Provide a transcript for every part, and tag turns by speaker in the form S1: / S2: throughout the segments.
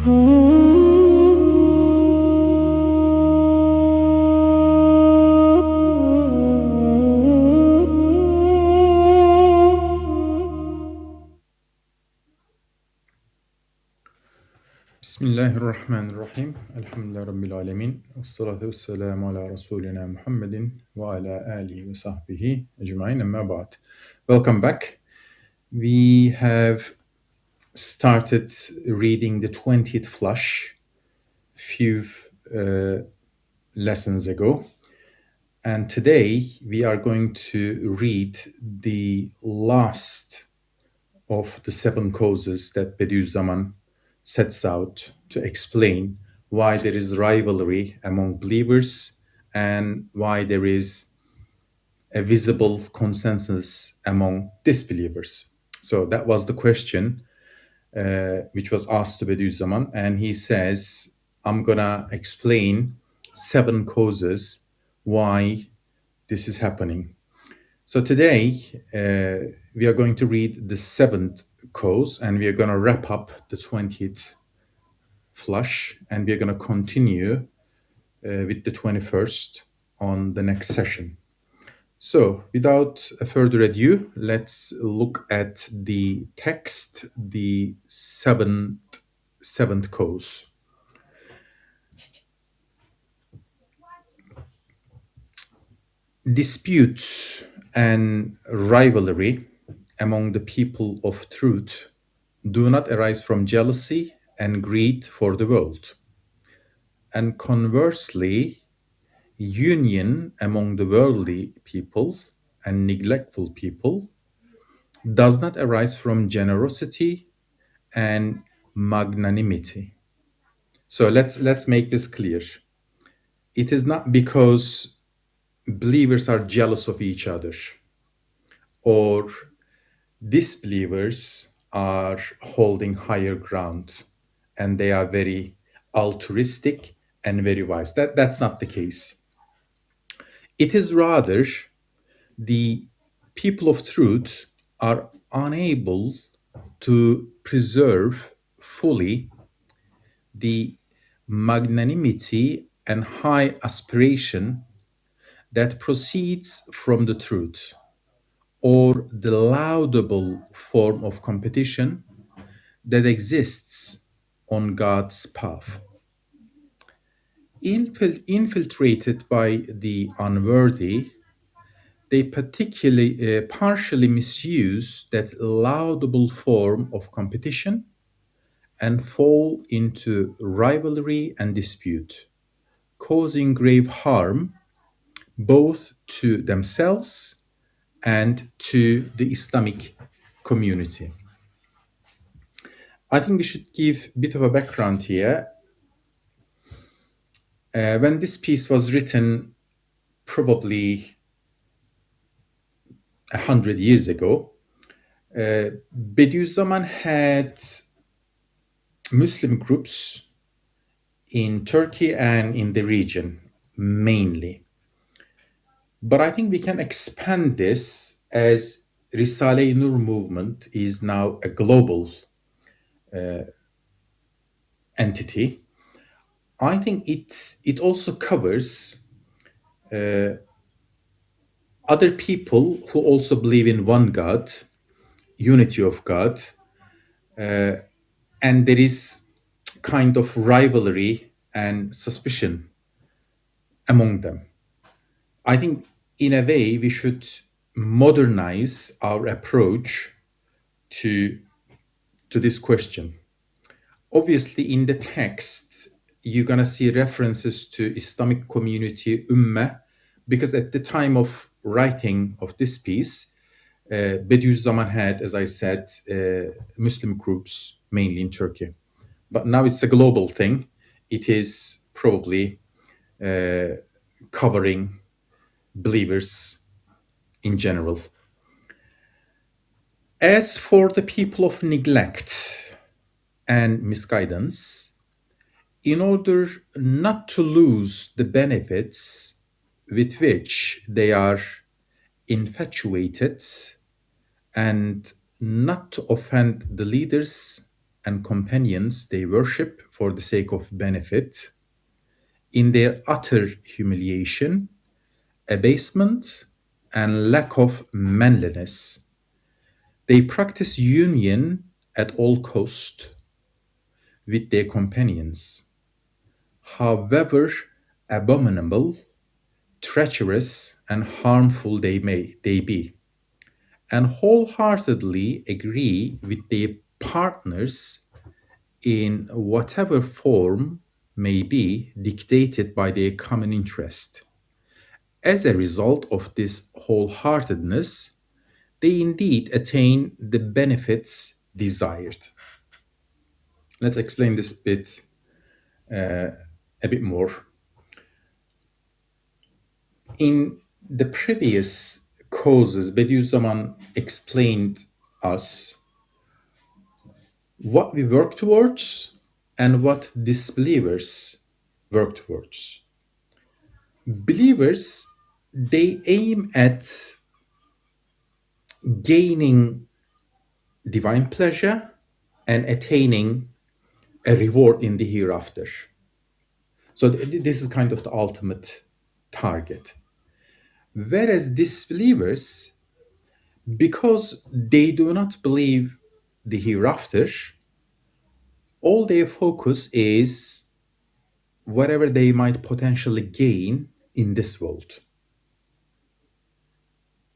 S1: Bismillahirrahmanirrahim. Elhamdülillahi Rabbil alemin. Vessalatu vesselamu ala Resulina Muhammedin ve ala alihi ve sahbihi ecmain emma ba'd. Welcome back. We have started reading the 20th flush few lessons ago. And today we are going to read the last of the 7 causes that Bediüzzaman sets out to explain why there is rivalry among believers and why there is a visible consensus among disbelievers. So that was the question which was asked to Bediüzzaman, and he says, I'm gonna explain 7 causes why this is happening. So today we are going to read the 7th cause, and we are going to wrap up the 20th flush, and we are going to continue with the 21st on the next session. So without further ado, let's look at the text, the seventh cause. Disputes and rivalry among the people of truth do not arise from jealousy and greed for the world. And conversely, union among the worldly people and neglectful people does not arise from generosity and magnanimity. So let's make this clear. It is not because believers are jealous of each other or disbelievers are holding higher ground and they are very altruistic and very wise. That's not the case. It is rather the people of truth are unable to preserve fully the magnanimity and high aspiration that proceeds from the truth, or the laudable form of competition that exists on God's path. Infiltrated by the unworthy, they partially misuse that laudable form of competition and fall into rivalry and dispute, causing grave harm both to themselves and to the Islamic community. I think we should give a bit of a background here. When this piece was written, probably 100 years ago, Bediüzzaman had Muslim groups in Turkey and in the region, mainly. But I think we can expand this as Risale-i Nur movement is now a global entity. I think it also covers other people who also believe in one God, unity of God, and there is kind of rivalry and suspicion among them. I think in a way we should modernize our approach to this question. Obviously, in the text, you're going to see references to Islamic community Ummah, because at the time of writing of this piece, Bediüzzaman had, as I said, Muslim groups, mainly in Turkey. But now it's a global thing. It is probably covering believers in general. As for the people of neglect and misguidance, in order not to lose the benefits with which they are infatuated and not to offend the leaders and companions they worship for the sake of benefit, in their utter humiliation, abasement, and lack of manliness. They practice union at all cost with their companions, however abominable, treacherous, and harmful they be, and wholeheartedly agree with their partners in whatever form may be dictated by their common interest. As a result of this wholeheartedness, they indeed attain the benefits desired. Let's explain this bit a bit more. In the previous causes, Bediüzzaman explained us what we work towards and what disbelievers work towards. Believers, they aim at gaining divine pleasure and attaining a reward in the hereafter. So this is kind of the ultimate target. Whereas disbelievers, because they do not believe the hereafter, all their focus is whatever they might potentially gain in this world.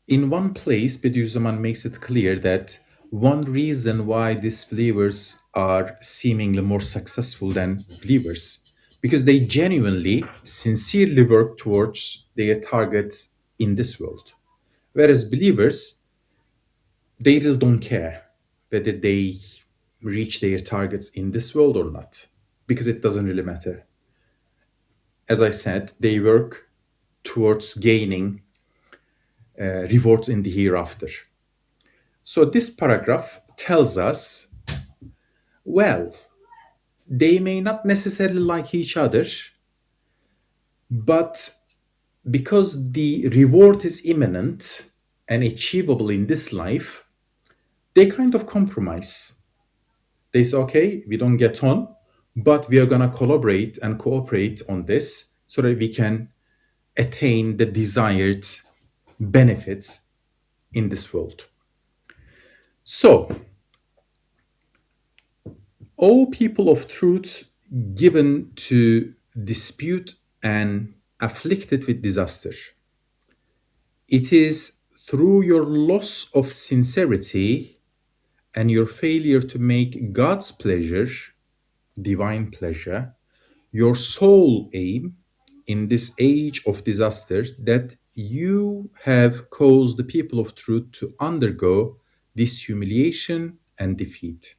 S1: In one place, Bediüzzaman makes it clear that one reason why disbelievers are seemingly more successful than believers, because they genuinely, sincerely work towards their targets in this world. Whereas believers, they really don't care whether they reach their targets in this world or not, because it doesn't really matter. As I said, they work towards gaining rewards in the hereafter. So this paragraph tells us, well, they may not necessarily like each other, but because the reward is imminent and achievable in this life, they kind of compromise. They say, okay, we don't get on, but we are going to collaborate and cooperate on this so that we can attain the desired benefits in this world. So, O people of truth, given to dispute and afflicted with disaster, it is through your loss of sincerity and your failure to make God's pleasure, divine pleasure, your sole aim in this age of disaster that you have caused the people of truth to undergo this humiliation and defeat.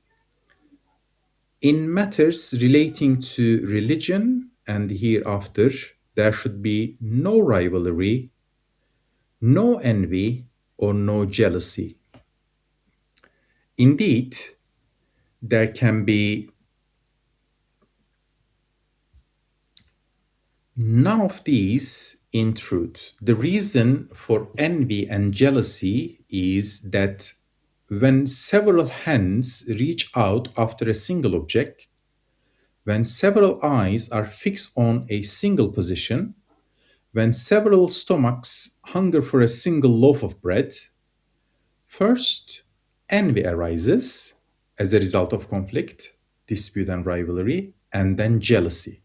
S1: In matters relating to religion and hereafter, there should be no rivalry, no envy, or no jealousy. Indeed, there can be none of these in truth. The reason for envy and jealousy is that when several hands reach out after a single object, when several eyes are fixed on a single position, when several stomachs hunger for a single loaf of bread, first envy arises as a result of conflict, dispute, and rivalry, and then jealousy.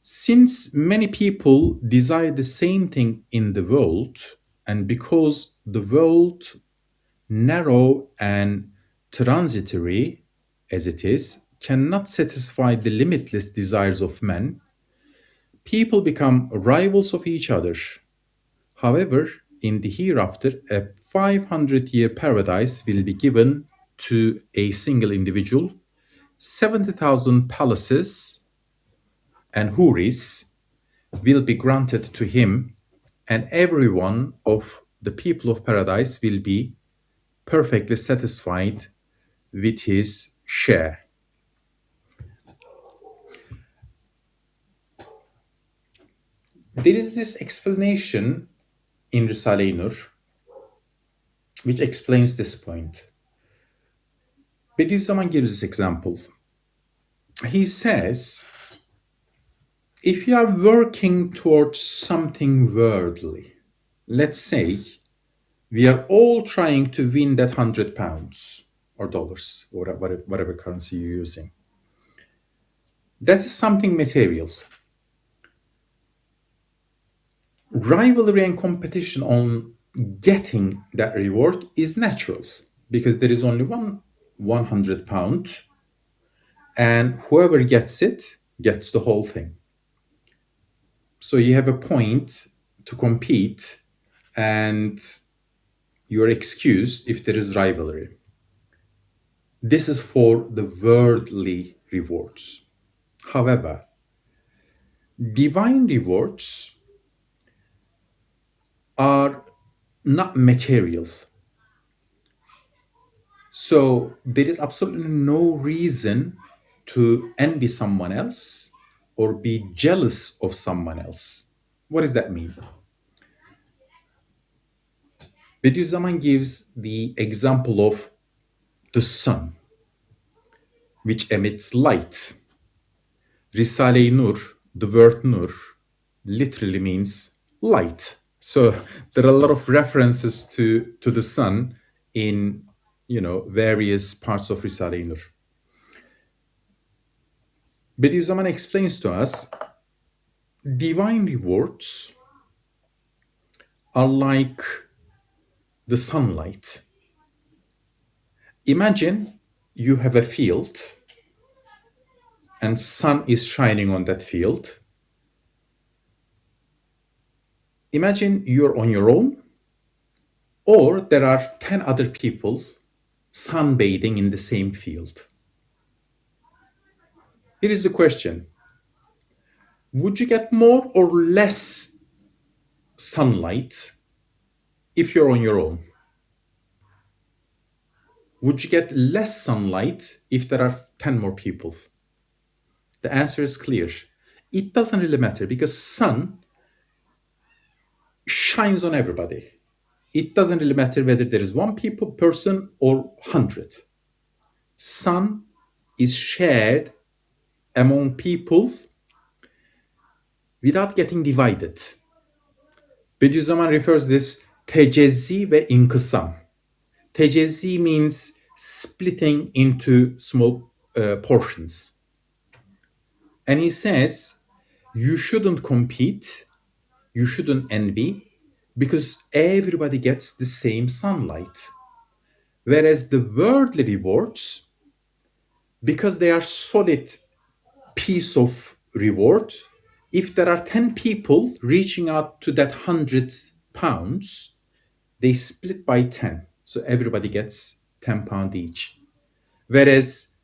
S1: Since many people desire the same thing in the world, and because the world, narrow and transitory as it is, cannot satisfy the limitless desires of men, people become rivals of each other. However, in the hereafter, a 500-year paradise will be given to a single individual, 70,000 palaces and huris will be granted to him, and every one of the people of paradise will be perfectly satisfied with his share. There is this explanation in Risale-i Nur which explains this point. Bediüzzaman gives this example. He says, if you are working towards something worldly, let's say we are all trying to win that £100 or dollars, or whatever currency you're using. That is something material. Rivalry and competition on getting that reward is natural because there is only one £100, and whoever gets it gets the whole thing. So you have a point to compete, and you're excused if there is rivalry. This is for the worldly rewards. However, divine rewards are not material. So there is absolutely no reason to envy someone else or be jealous of someone else. What does that mean? Bediüzzaman gives the example of the sun, which emits light. Risale-i Nur, the word Nur, literally means light. So there are a lot of references to the sun in various parts of Risale-i Nur. Bediüzzaman explains to us divine rewards are like the sunlight. Imagine you have a field and sun is shining on that field. Imagine you're on your own, or there are 10 other people sunbathing in the same field. Here is the question. Would you get more or less sunlight if you're on your own? Would you get less sunlight if there are 10 more people? The answer is clear. It doesn't really matter because sun shines on everybody. It doesn't really matter whether there is one person or 100. Sun is shared among people without getting divided. Bediüzzaman refers this tecezzi ve inkısam. Tecezzi means splitting into small portions. And he says, you shouldn't compete, you shouldn't envy, because everybody gets the same sunlight. Whereas the worldly rewards, because they are solid piece of reward, if there are 10 people reaching out to that £100, they split by 10. So everybody gets £10 each. Whereas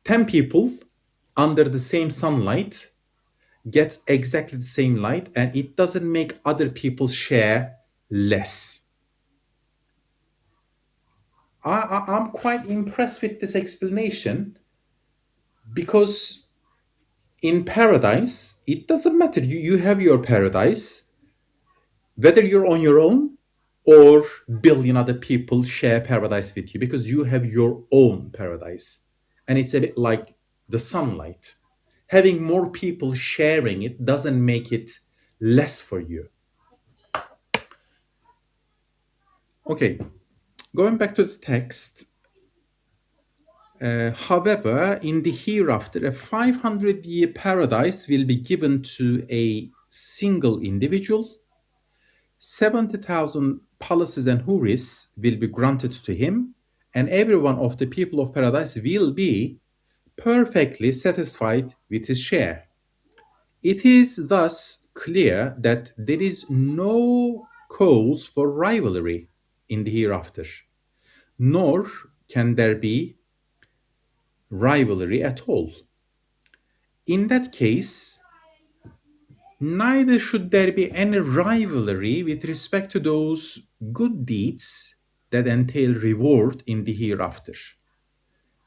S1: 10 people under the same sunlight gets exactly the same light, and it doesn't make other people's share less. I'm quite impressed with this explanation because in paradise, it doesn't matter. You have your paradise, whether you're on your own or billion other people share paradise with you because you have your own paradise. And it's a bit like the sunlight. Having more people sharing it doesn't make it less for you. Okay, going back to the text. However, in the hereafter, a 500-year paradise will be given to a single individual. 70,000 palaces and houris will be granted to him, and every one of the people of paradise will be perfectly satisfied with his share. It is thus clear that there is no cause for rivalry in the hereafter, nor can there be rivalry at all. In that case, neither should there be any rivalry with respect to those good deeds that entail reward in the hereafter.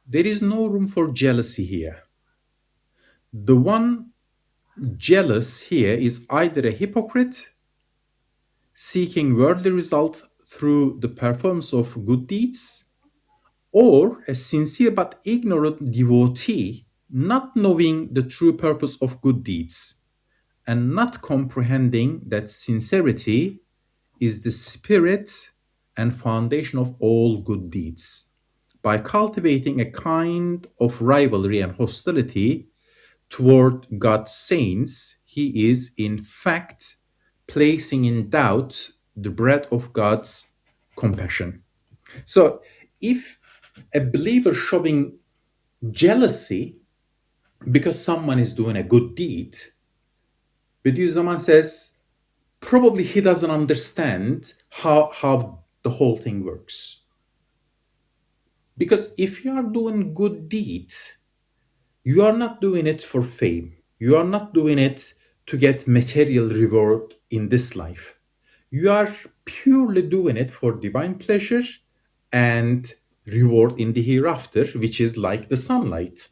S1: There is no room for jealousy here. The one jealous here is either a hypocrite seeking worldly result through the performance of good deeds, or a sincere but ignorant devotee, not knowing the true purpose of good deeds and not comprehending that sincerity is the spirit and foundation of all good deeds. By cultivating a kind of rivalry and hostility toward God's saints, he is in fact placing in doubt the breadth of God's compassion. So, if a believer showing jealousy because someone is doing a good deed, Bediüzzaman says probably he doesn't understand how the whole thing works. Because if you are doing good deeds, you are not doing it for fame. You are not doing it to get material reward in this life. You are purely doing it for divine pleasure and reward in the hereafter, which is like the sunlight.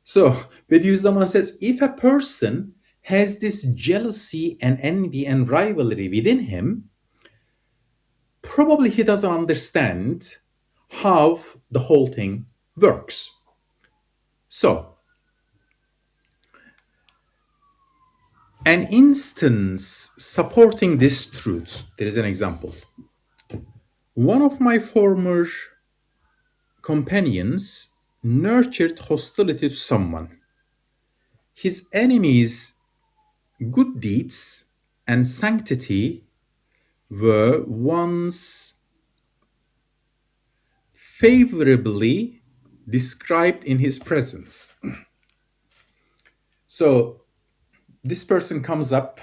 S1: So, Bediüzzaman says if a person has this jealousy and envy and rivalry within him, probably he doesn't understand how the whole thing works. So, an instance supporting this truth, there is an example. One of my former companions nurtured hostility to someone. His enemy's good deeds and sanctity were once favorably described in his presence. So this person comes up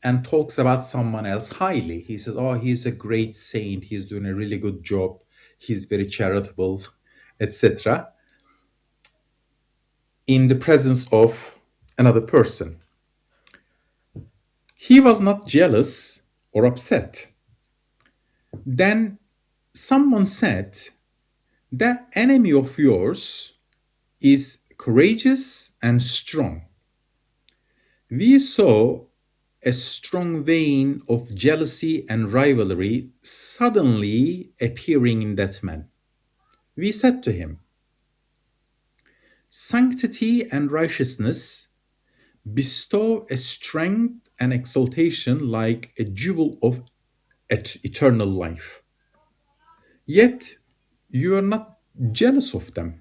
S1: and talks about someone else highly. He says, oh, he's a great saint. He's doing a really good job. He's very charitable, etc. in the presence of another person. He was not jealous or upset. Then someone said, the enemy of yours is courageous and strong. We saw a strong vein of jealousy and rivalry suddenly appearing in that man. We said to him, sanctity and righteousness bestow a strength and exaltation like a jewel of eternal life. Yet you are not jealous of them.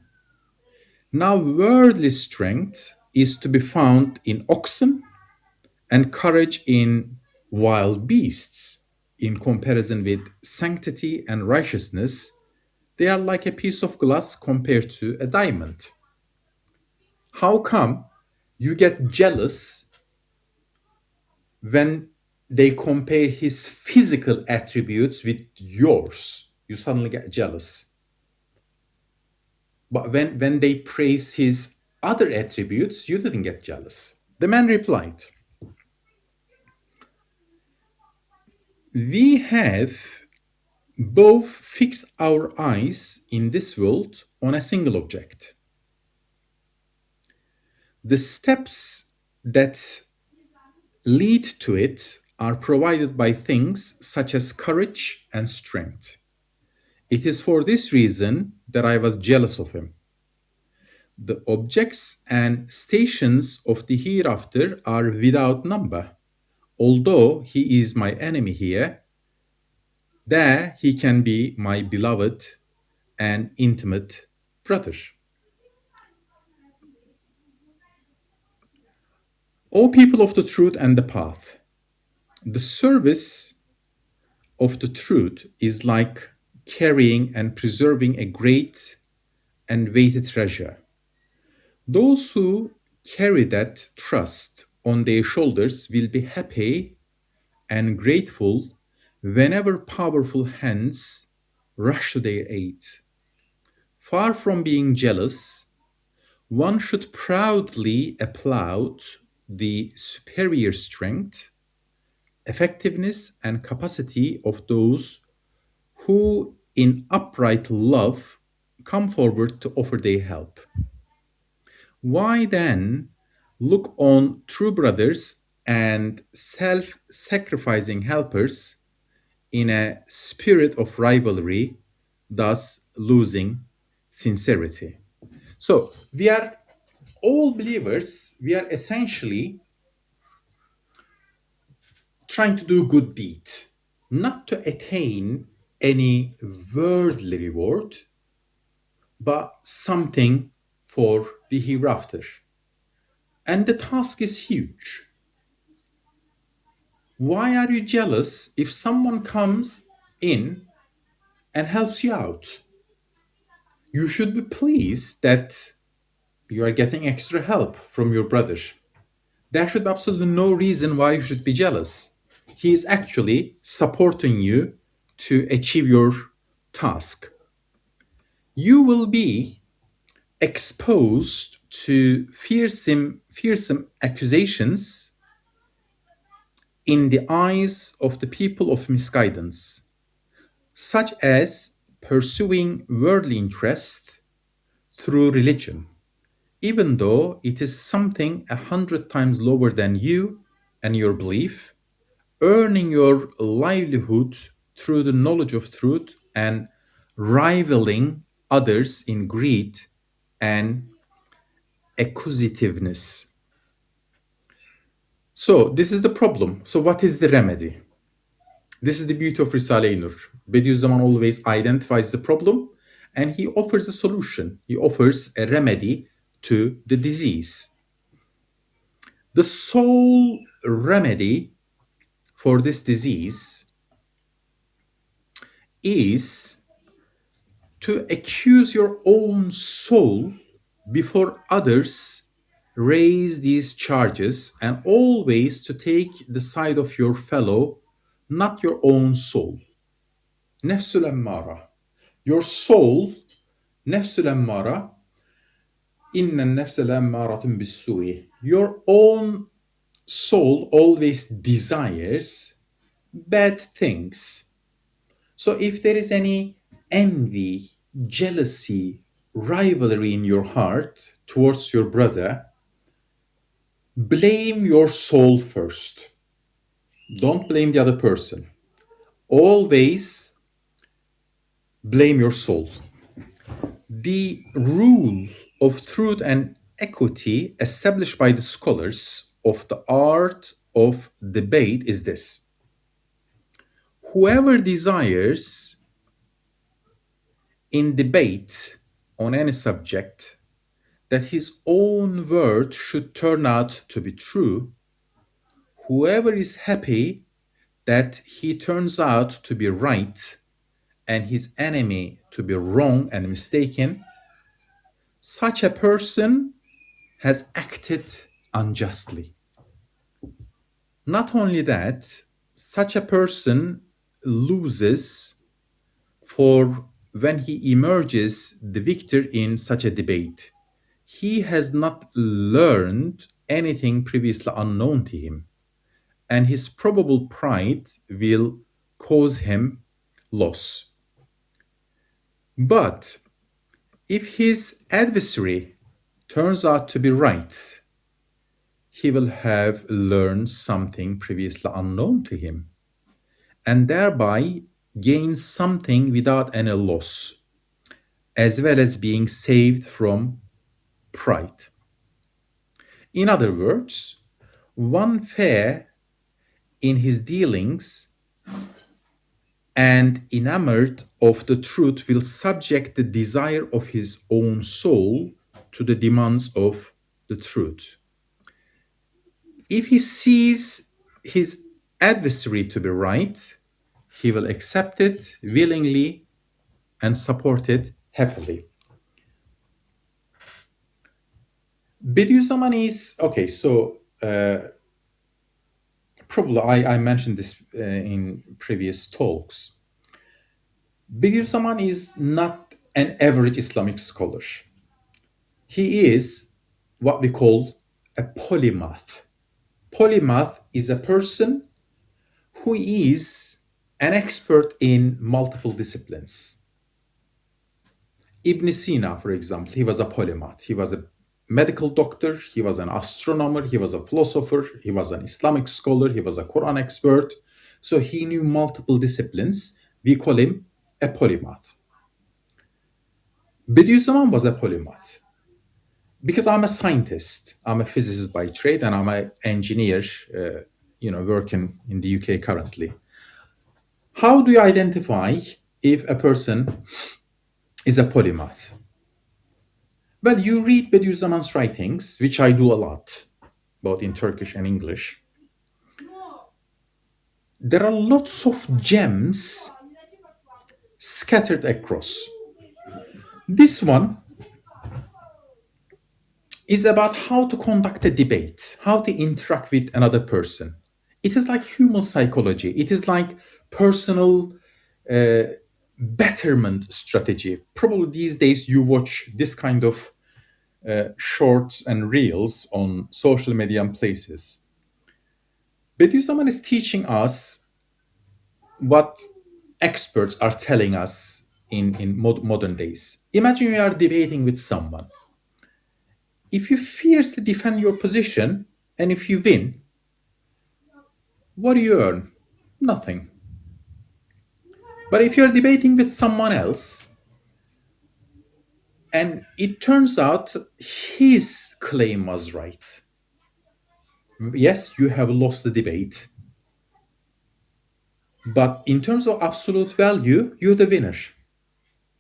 S1: Now, worldly strength is to be found in oxen and courage in wild beasts. In comparison with sanctity and righteousness, they are like a piece of glass compared to a diamond. How come you get jealous when they compare his physical attributes with yours? You suddenly get jealous. But when they praise his other attributes, you didn't get jealous. The man replied, we have both fixed our eyes in this world on a single object. The steps that lead to it are provided by things such as courage and strength. It is for this reason that I was jealous of him. The objects and stations of the hereafter are without number. Although he is my enemy here, there he can be my beloved and intimate brother. O people of the truth and the path, the service of the truth is like carrying and preserving a great and weighty treasure. Those who carry that trust on their shoulders will be happy and grateful whenever powerful hands rush to their aid. Far from being jealous, one should proudly applaud the superior strength, effectiveness, and capacity of those who, in upright love, come forward to offer their help. Why then look on true brothers and self sacrificing helpers in a spirit of rivalry, thus losing sincerity. So we are all believers, we are essentially trying to do good deed, not to attain any worldly reward, but something for the hereafter. And the task is huge. Why are you jealous if someone comes in and helps you out? You should be pleased that you are getting extra help from your brother. There should be absolutely no reason why you should be jealous. He is actually supporting you to achieve your task. You will be exposed to fearsome accusations in the eyes of the people of misguidance, such as pursuing worldly interest through religion, even though it is something 100 times lower than you and your belief, earning your livelihood through the knowledge of truth and rivaling others in greed and acquisitiveness. So, this is the problem. So, what is the remedy? This is the beauty of Risale-i Nur. Bediüzzaman always identifies the problem and he offers a solution. He offers a remedy to the disease. The sole remedy for this disease is to accuse your own soul before others raise these charges and always to take the side of your fellow, not your own soul. Nefsul emmara. Your soul, nefsul emmara, inna nefsel emmaratun bissu'i. Your own soul always desires bad things. So if there is any envy, jealousy, rivalry in your heart towards your brother, blame your soul first. Don't blame the other person. Always blame your soul. The rule of truth and equity established by the scholars of the art of debate is this: whoever desires in debate on any subject that his own word should turn out to be true, whoever is happy that he turns out to be right and his enemy to be wrong and mistaken, such a person has acted unjustly. Not only that, such a person loses for when he emerges the victor in such a debate. He has not learned anything previously unknown to him, and his probable pride will cause him loss. But if his adversary turns out to be right, he will have learned something previously unknown to him, and thereby gain something without any loss, as well as being saved from pride. In other words, one fair in his dealings and enamored of the truth will subject the desire of his own soul to the demands of the truth. If he sees his adversary to be right, he will accept it willingly and support it happily. Bediüzzaman is okay. So probably I mentioned this in previous talks. Bediüzzaman is not an average Islamic scholar. He is what we call a polymath. Polymath is a person who is an expert in multiple disciplines. Ibn Sina, for example, he was a polymath. He was a medical doctor, he was an astronomer, he was a philosopher, he was an Islamic scholar, he was a Quran expert. So he knew multiple disciplines. We call him a polymath. Bediüzzaman was a polymath. Because I'm a scientist, I'm a physicist by trade, and I'm an engineer, working in the UK currently. How do you identify if a person is a polymath? Well, you read Bediüzzaman's writings, which I do a lot, both in Turkish and English. There are lots of gems scattered across. This one is about how to conduct a debate, how to interact with another person. It is like human psychology, it is like personal uh, betterment strategy. Probably these days you watch this kind of shorts and reels on social media and places. Bediüzzaman is teaching us what experts are telling us in modern days. Imagine you are debating with someone. If you fiercely defend your position and if you win, what do you earn? Nothing. But if you're debating with someone else and it turns out his claim was right, yes, you have lost the debate. But in terms of absolute value, you're the winner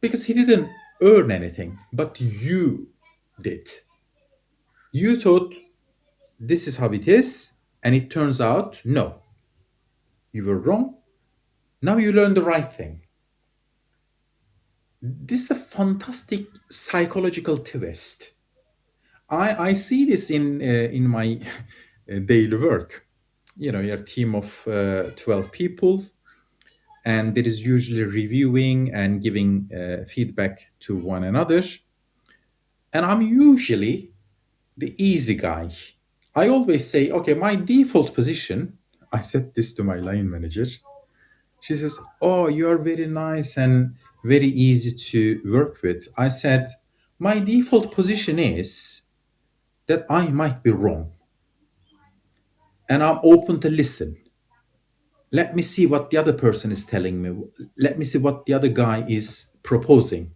S1: because he didn't earn anything, but you did. You thought this is how it is, and it turns out no, you were wrong. Now you learn the right thing. This is a fantastic psychological twist. I see this in my daily work. You're a team of 12 people, and there is usually reviewing and giving feedback to one another. And I'm usually the easy guy. I always say, okay, my default position, I said this to my line manager. She says, oh, you are very nice and very easy to work with. I said, my default position is that I might be wrong and I'm open to listen. Let me see what the other person is telling me. Let me see what the other guy is proposing.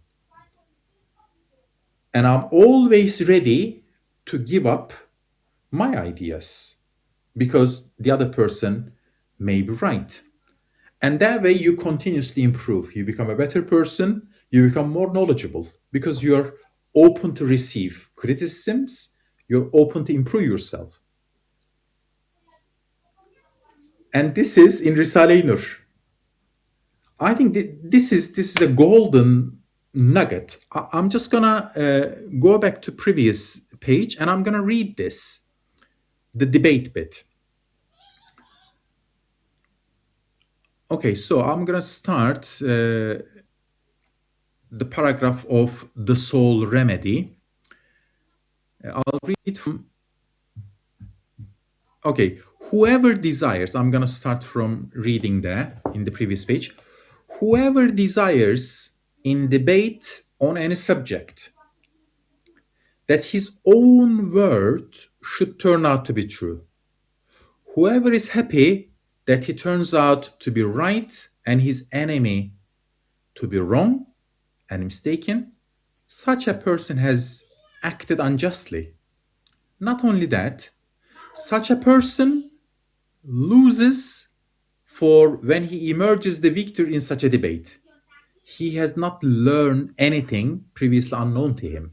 S1: And I'm always ready to give up my ideas because the other person may be right. And that way you continuously improve. You become a better person, you become more knowledgeable because you're open to receive criticisms, you're open to improve yourself. And this is in Risale-i Nur. I think this is a golden nugget. I'm just gonna go back to previous page and I'm gonna read this, the debate bit. Okay, so I'm gonna start the paragraph of the soul remedy. I'll read from. Okay, whoever desires, I'm gonna start from reading that in the previous page. Whoever desires in debate on any subject that his own word should turn out to be true. Whoever is happy that he turns out to be right and his enemy to be wrong and mistaken, such a person has acted unjustly. Not only that, such a person loses, for when he emerges the victor in such a debate, he has not learned anything previously unknown to him,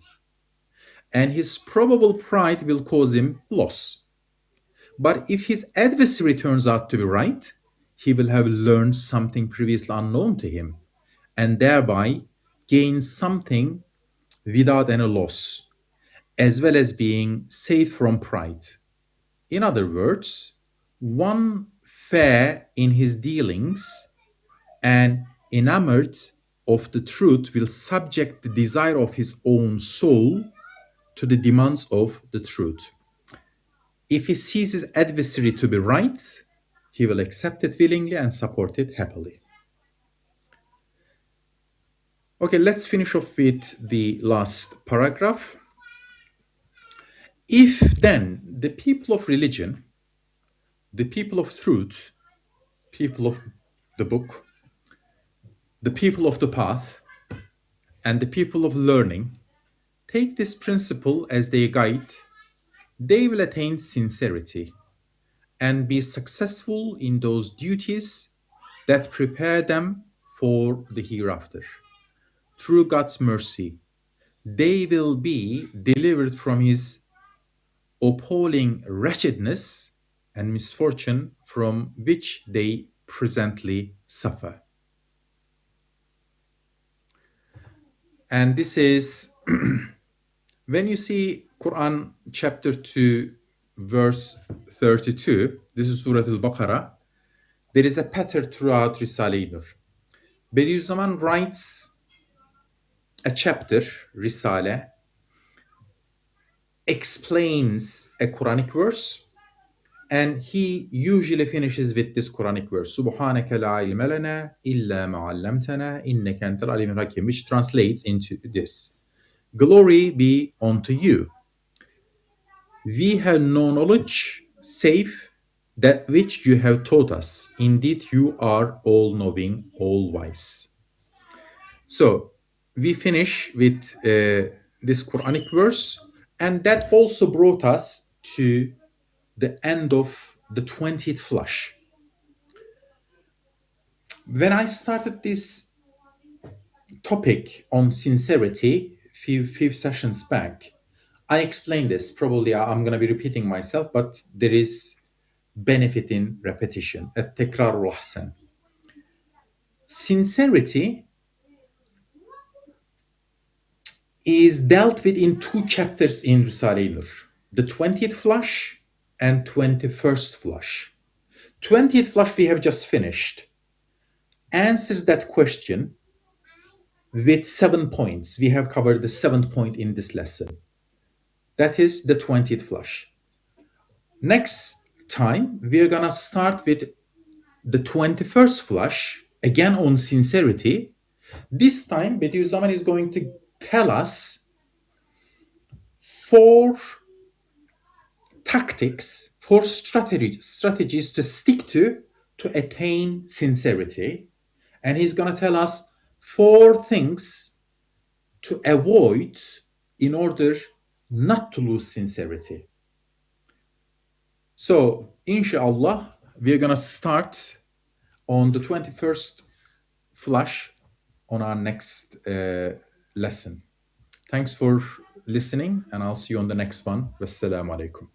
S1: and his probable pride will cause him loss. But if his adversary turns out to be right, he will have learned something previously unknown to him, and thereby gain something without any loss, as well as being safe from pride. In other words, one fair in his dealings and enamored of the truth will subject the desire of his own soul to the demands of the truth. If he sees his adversary to be right, he will accept it willingly and support it happily. Okay, let's finish off with the last paragraph. If then the people of religion, the people of truth, people of the book, the people of the path, and the people of learning take this principle as their guide, they will attain sincerity and be successful in those duties that prepare them for the hereafter. Through God's mercy, they will be delivered from his appalling wretchedness and misfortune from which they presently suffer. And this is when you see Quran chapter 2, verse 32, this is Surah Al-Baqarah, there is a pattern throughout Risale-i Nur. Bediüzzaman writes a chapter, Risale, explains a Quranic verse, and he usually finishes with this Quranic verse, Subhanaka la ilma lana illa ma 'allamtana innaka antal alimul hakim, which translates into this: Glory be unto you. We have no knowledge save that which you have taught us. Indeed, you are all knowing, all wise. So we finish with this Quranic verse, and that also brought us to the end of the 20th flush. When I started this topic on sincerity few sessions back, I explained this. Probably I'm going to be repeating myself, but there is benefit in repetition. التكرار الأحسن. Sincerity is dealt with in two chapters in Risale-i Nur, the 20th flush and 21st flush. 20th flush we have just finished answers that question with 7 points. We have covered the 7th point in this lesson. That is the 20th flush. Next time, we are going to start with the 21st flush, again on sincerity. This time, Bediüzzaman is going to tell us 4 tactics, 4 strategies to stick to attain sincerity. And he's going to tell us 4 things to avoid in order not to lose sincerity. So, inshallah, we're going to start on the 21st flush on our next lesson. Thanks for listening, and I'll see you on the next one. Wassalamu alaikum.